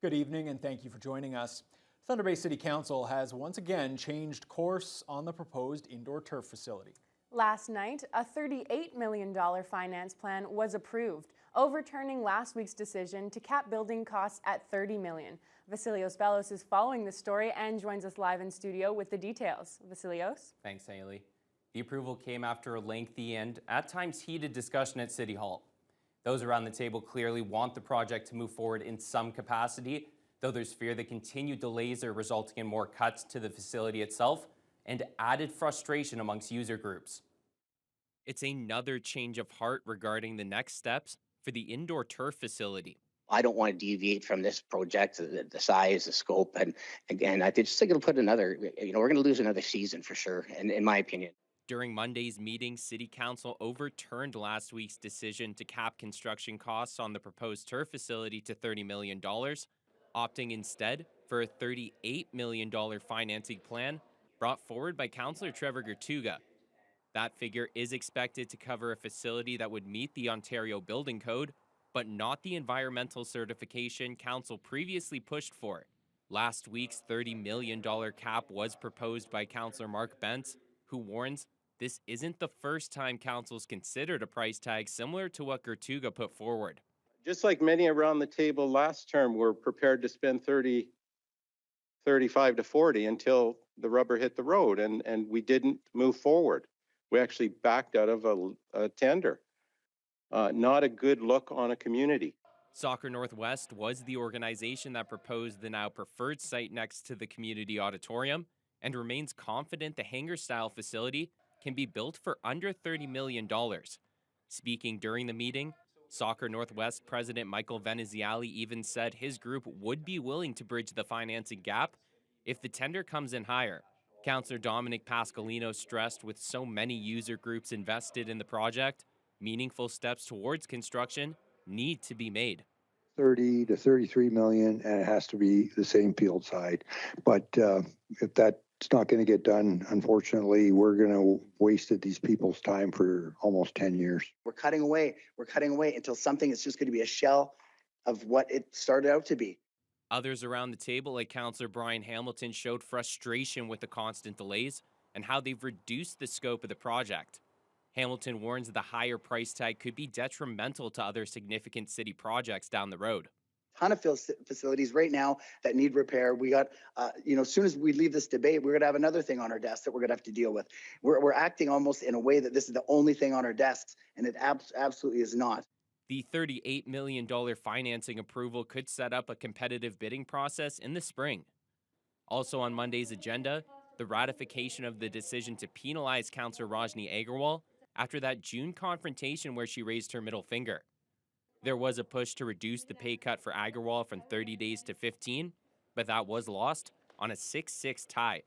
Good evening and thank you for joining us. Thunder Bay City Council has once again changed course on the proposed indoor turf facility. Last night, a $38 million finance plan was approved, overturning last week's decision to cap building costs at $30 million. Vasilios Bellos is following the story and joins us live in studio with the details. Vasilios? Thanks, Haley. The approval came after a lengthy and at times heated discussion at City Hall. Those around the table clearly want the project to move forward in some capacity, though there's fear that continued delays are resulting in more cuts to the facility itself and added frustration amongst user groups. It's another change of heart regarding the next steps for the indoor turf facility. I don't want to deviate from this project, the size, the scope, and again, I just think it'll put another, we're going to lose another season for sure, and in my opinion. During Monday's meeting, City Council overturned last week's decision to cap construction costs on the proposed turf facility to $30 million, opting instead for a $38 million financing plan brought forward by Councillor Trevor Gertuga. That figure is expected to cover a facility that would meet the Ontario Building Code, but not the environmental certification Council previously pushed for. Last week's $30 million cap was proposed by Councillor Mark Bentz, who warns this isn't the first time Council's considered a price tag similar to what Gertuga put forward. Just like many around the table last term were prepared to spend 35 to 40 until the rubber hit the road, and we didn't move forward. We actually backed out of a tender. Not a good look on a community. Soccer Northwest was the organization that proposed the now preferred site next to the community auditorium and remains confident the hangar-style facility can be built for under $30 million. Speaking during the meeting, Soccer Northwest President Michael Veneziali even said his group would be willing to bridge the financing gap if the tender comes in higher. Councillor Dominic Pascalino stressed with so many user groups invested in the project, meaningful steps towards construction need to be made. 30 to 33 million, and it has to be the same field side. But if that's not going to get done, unfortunately, we're going to waste these people's time for almost 10 years. We're cutting away until something is just going to be a shell of what it started out to be. Others around the table, like Councillor Brian Hamilton, showed frustration with the constant delays and how they've reduced the scope of the project. Hamilton warns the higher price tag could be detrimental to other significant city projects down the road. Ton of facilities right now that need repair. We got, as soon as we leave this debate, we're going to have another thing on our desk that we're going to have to deal with. We're acting almost in a way that this is the only thing on our desks, and it absolutely is not. The $38 million financing approval could set up a competitive bidding process in the spring. Also on Monday's agenda, the ratification of the decision to penalize Councillor Rajni Agarwal after that June confrontation where she raised her middle finger. There was a push to reduce the pay cut for Agarwal from 30 days to 15, but that was lost on a 6-6 tie.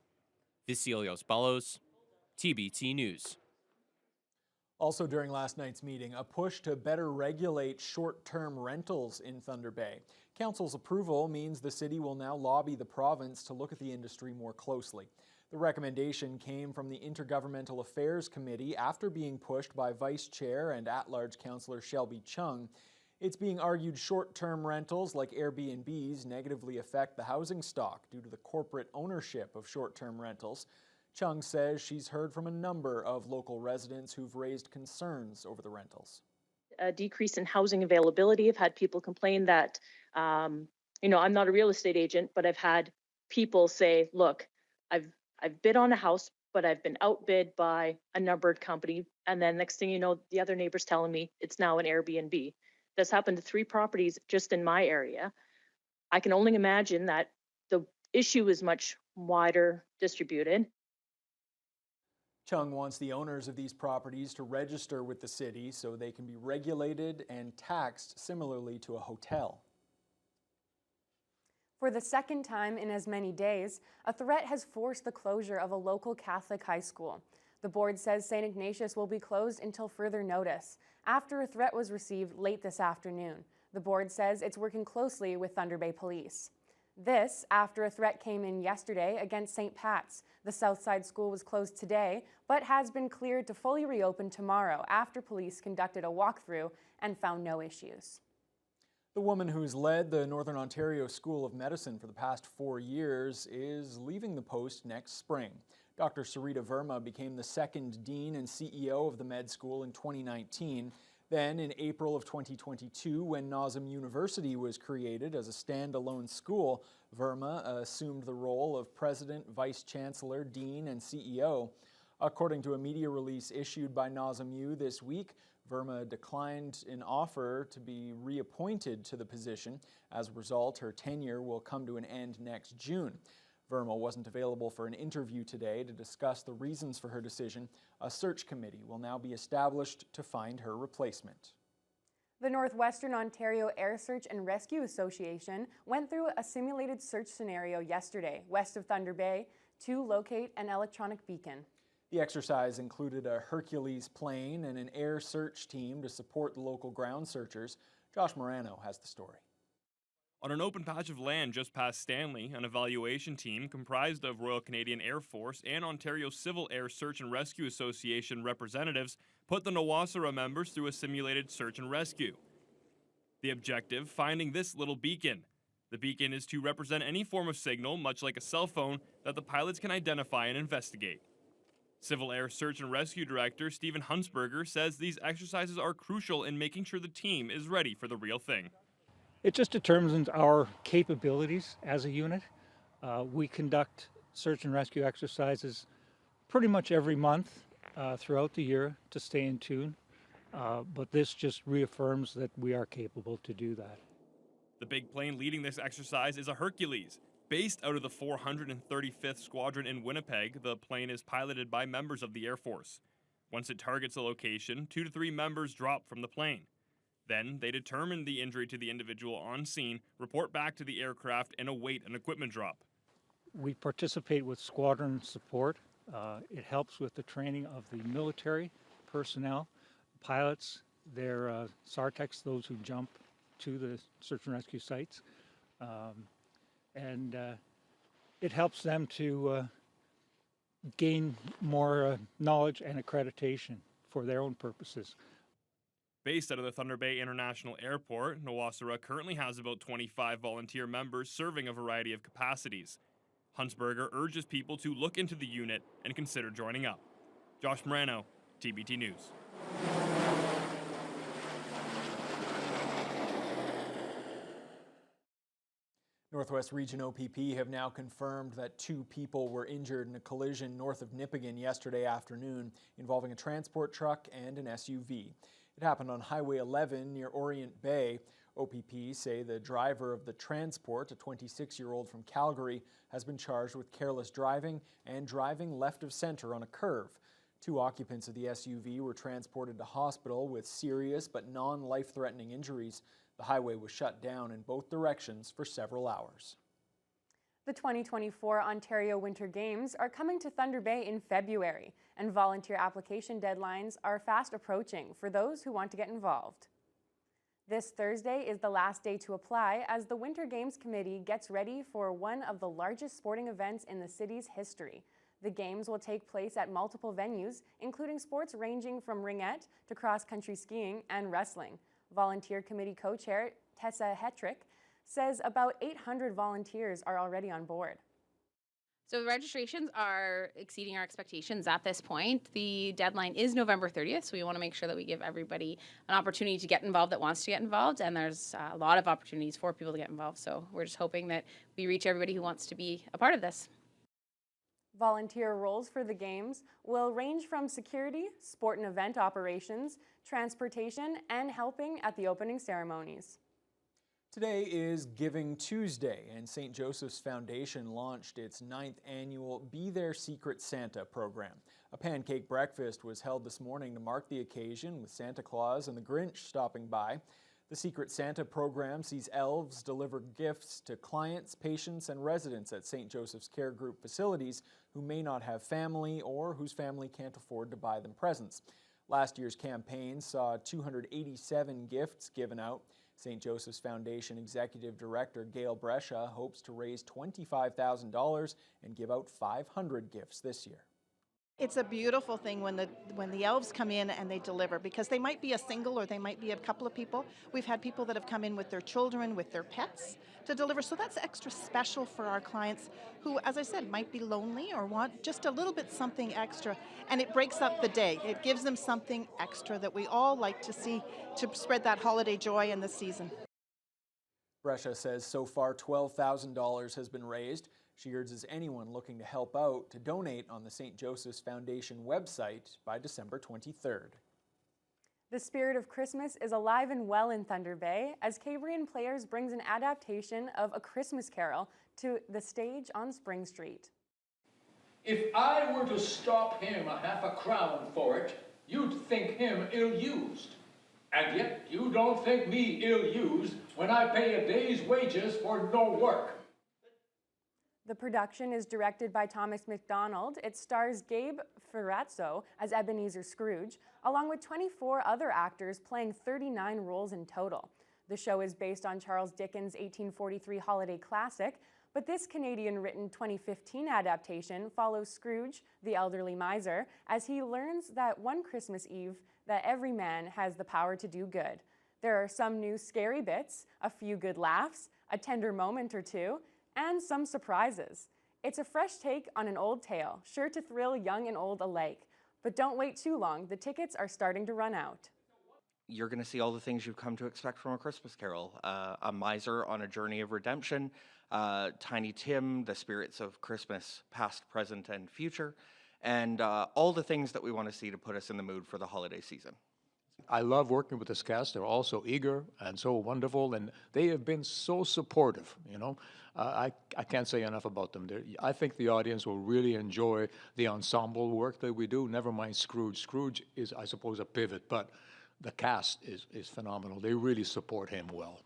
Vasilios Bellos, TBT News. Also during last night's meeting, a push to better regulate short-term rentals in Thunder Bay. Council's approval means the city will now lobby the province to look at the industry more closely. The recommendation came from the Intergovernmental Affairs Committee after being pushed by Vice Chair and at-large Councillor Shelby Chung. It's being argued short-term rentals like Airbnbs negatively affect the housing stock due to the corporate ownership of short-term rentals. Chung says she's heard from a number of local residents who've raised concerns over the rentals. A decrease in housing availability. I've had people complain that, I'm not a real estate agent, but I've had people say, look, I've bid on a house, but I've been outbid by a numbered company. And then next thing you know, the other neighbor's telling me it's now an Airbnb. This happened to 3 properties just in my area. I can only imagine that the issue is much wider distributed. Chung wants the owners of these properties to register with the city so they can be regulated and taxed similarly to a hotel. For the second time in as many days, a threat has forced the closure of a local Catholic high school. The board says St. Ignatius will be closed until further notice, after a threat was received late this afternoon. The board says it's working closely with Thunder Bay Police. This after a threat came in yesterday against St. Pat's. The Southside School was closed today, but has been cleared to fully reopen tomorrow after police conducted a walkthrough and found no issues. The woman who's led the Northern Ontario School of Medicine for the past 4 years is leaving the post next spring. Dr. Sarita Verma became the second dean and CEO of the med school in 2019. Then in April of 2022, when NOASA University was created as a standalone school, Verma assumed the role of president, vice chancellor, dean, and CEO. According to a media release issued by NOSAMU this week, Verma declined an offer to be reappointed to the position. As a result, her tenure will come to an end next June. Verma wasn't available for an interview today to discuss the reasons for her decision. A search committee will now be established to find her replacement. The Northwestern Ontario Air Search and Rescue Association went through a simulated search scenario yesterday west of Thunder Bay to locate an electronic beacon. The exercise included a Hercules plane and an air search team to support the local ground searchers. Josh Morano has the story. On an open patch of land just past Stanley, an evaluation team comprised of Royal Canadian Air Force and Ontario Civil Air Search and Rescue Association representatives put the NOASA members through a simulated search and rescue. The objective, finding this little beacon. The beacon is to represent any form of signal, much like a cell phone, that the pilots can identify and investigate. Civil Air Search and Rescue Director Stephen Huntsberger says these exercises are crucial in making sure the team is ready for the real thing. It just determines our capabilities as a unit. We conduct search and rescue exercises pretty much every month throughout the year to stay in tune, but this just reaffirms that we are capable to do that. The big plane leading this exercise is a Hercules. Based out of the 435th Squadron in Winnipeg, the plane is piloted by members of the Air Force. Once it targets a location, 2 to 3 members drop from the plane. Then they determine the injury to the individual on scene, report back to the aircraft, and await an equipment drop. We participate with squadron support. It helps with the training of the military personnel, pilots, their SARTECs, those who jump to the search and rescue sites. And it helps them to gain more knowledge and accreditation for their own purposes. Based out of the Thunder Bay International Airport, NOASA currently has about 25 volunteer members serving a variety of capacities. Huntsberger urges people to look into the unit and consider joining up. Josh Morano, TBT News. Northwest Region OPP have now confirmed that 2 people were injured in a collision north of Nipigon yesterday afternoon involving a transport truck and an SUV. It happened on Highway 11 near Orient Bay. OPP say the driver of the transport, a 26-year-old from Calgary, has been charged with careless driving and driving left of center on a curve. 2 occupants of the SUV were transported to hospital with serious but non-life-threatening injuries. The highway was shut down in both directions for several hours. The 2024 Ontario Winter Games are coming to Thunder Bay in February, and volunteer application deadlines are fast approaching for those who want to get involved. This Thursday is the last day to apply as the Winter Games Committee gets ready for one of the largest sporting events in the city's history. The games will take place at multiple venues, including sports ranging from ringette to cross-country skiing and wrestling. Volunteer Committee co-chair Tessa Hetrick says about 800 volunteers are already on board. So the registrations are exceeding our expectations at this point. The deadline is November 30th, so we want to make sure that we give everybody an opportunity to get involved that wants to get involved, and there's a lot of opportunities for people to get involved, so we're just hoping that we reach everybody who wants to be a part of this. Volunteer roles for the games will range from security, sport and event operations, transportation, and helping at the opening ceremonies. Today is Giving Tuesday, and St. Joseph's Foundation launched its 9th annual Be Their Secret Santa program. A pancake breakfast was held this morning to mark the occasion, with Santa Claus and the Grinch stopping by. The Secret Santa program sees elves deliver gifts to clients, patients, and residents at St. Joseph's Care Group facilities who may not have family or whose family can't afford to buy them presents. Last year's campaign saw 287 gifts given out. St. Joseph's Foundation Executive Director Gail Brescia hopes to raise $25,000 and give out 500 gifts this year. It's a beautiful thing when the elves come in and they deliver, because they might be a single or they might be a couple of people. We've had people that have come in with their children, with their pets to deliver. So that's extra special for our clients who, as I said, might be lonely or want just a little bit something extra. And it breaks up the day. It gives them something extra that we all like to see to spread that holiday joy in the season. Brescia says so far $12,000 has been raised. She urges anyone looking to help out to donate on the St. Joseph's Foundation website by December 23rd. The spirit of Christmas is alive and well in Thunder Bay as Cambrian Players brings an adaptation of A Christmas Carol to the stage on Spring Street. If I were to stop him a half a crown for it, you'd think him ill-used. And yet you don't think me ill-used when I pay a day's wages for no work. The production is directed by Thomas McDonald. It stars Gabe Ferrazzo as Ebenezer Scrooge, along with 24 other actors playing 39 roles in total. The show is based on Charles Dickens' 1843 holiday classic, but this Canadian-written 2015 adaptation follows Scrooge, the elderly miser, as he learns that one Christmas Eve that every man has the power to do good. There are some new scary bits, a few good laughs, a tender moment or two, and some surprises. It's a fresh take on an old tale, sure to thrill young and old alike. But don't wait too long, the tickets are starting to run out. You're going to see all the things you've come to expect from A Christmas Carol. A miser on a journey of redemption, Tiny Tim, the spirits of Christmas, past, present, and future, and all the things that we want to see to put us in the mood for the holiday season. I love working with this cast. They're all so eager and so wonderful, and they have been so supportive, you know. I can't say enough about them. I think the audience will really enjoy the ensemble work that we do, never mind Scrooge. Scrooge is, I suppose, a pivot, but the cast is phenomenal. They really support him well.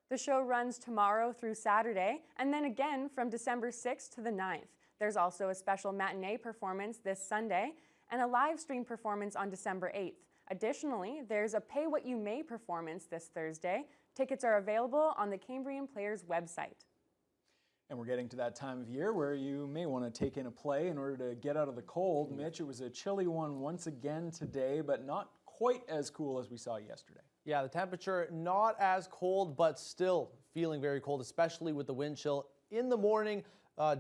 The show runs tomorrow through Saturday, and then again from December 6th to the 9th. There's also a special matinee performance this Sunday, and a live stream performance on December 8th. Additionally, there's a Pay What You May performance this Thursday. Tickets are available on the Cambrian Players website. And we're getting to that time of year where you may want to take in a play in order to get out of the cold. Mitch, it was a chilly one once again today, but not quite as cool as we saw yesterday. Yeah, the temperature not as cold, but still feeling very cold, especially with the wind chill. In the morning,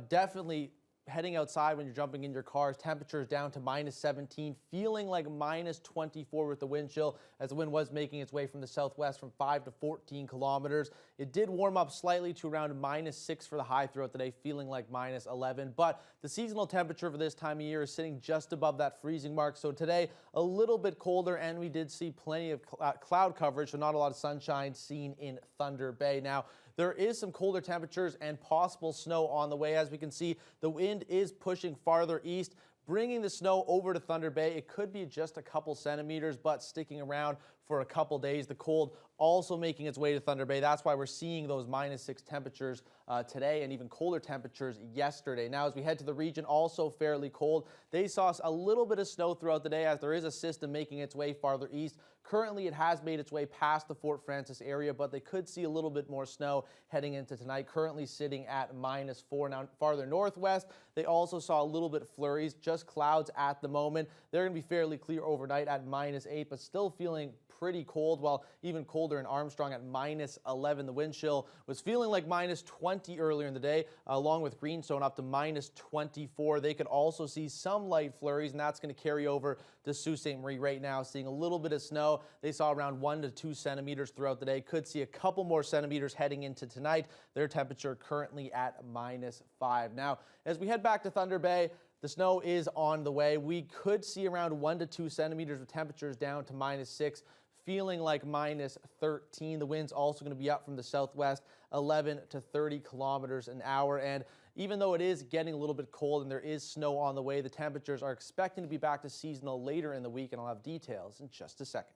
definitely heading outside when you're jumping in your cars, temperatures down to -17, feeling like -24 with the wind chill as the wind was making its way from the southwest from 5 to 14 kilometers. It did warm up slightly to around -6 for the high throughout the day, feeling like -11. But the seasonal temperature for this time of year is sitting just above that freezing mark. So today, a little bit colder, and we did see plenty of cloud coverage, so not a lot of sunshine seen in Thunder Bay. Now, there is some colder temperatures and possible snow on the way. As we can see, the wind is pushing farther east, bringing the snow over to Thunder Bay. It could be just a couple centimeters, but sticking around for a couple days. The cold also making its way to Thunder Bay. That's why we're seeing those -6 temperatures today and even colder temperatures yesterday. Now, as we head to the region, also fairly cold. They saw a little bit of snow throughout the day as there is a system making its way farther east. Currently, it has made its way past the Fort Frances area, but they could see a little bit more snow heading into tonight, currently sitting at -4. Now, farther northwest, they also saw a little bit of flurries, just clouds at the moment. They're going to be fairly clear overnight at -8, but still feeling pretty cold, while even colder in Armstrong at -11. The wind chill was feeling like -20 earlier in the day, along with Greenstone up to -24. They could also see some light flurries, and that's going to carry over to Sault Ste. Marie right now, seeing a little bit of snow. They saw around 1 to 2 centimeters throughout the day. Could see a couple more centimeters heading into tonight. Their temperature currently at -5. Now, as we head back to Thunder Bay, the snow is on the way. We could see around 1 to 2 centimeters with temperatures down to -6. Feeling like -13. The wind's also going to be up from the southwest, 11 to 30 kilometers an hour. And even though it is getting a little bit cold and there is snow on the way, the temperatures are expecting to be back to seasonal later in the week, and I'll have details in just a second.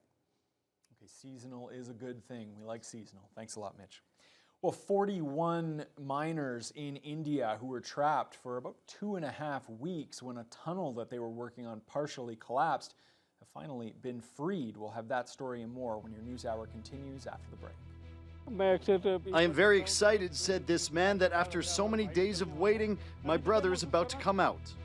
Okay, seasonal is a good thing. We like seasonal. Thanks a lot, Mitch. Well, 41 miners in India who were trapped for about 2.5 weeks when a tunnel that they were working on partially collapsed have finally been freed. We'll have that story and more when your news hour continues after the break. I am very excited, said this man, that after so many days of waiting, my brother is about to come out.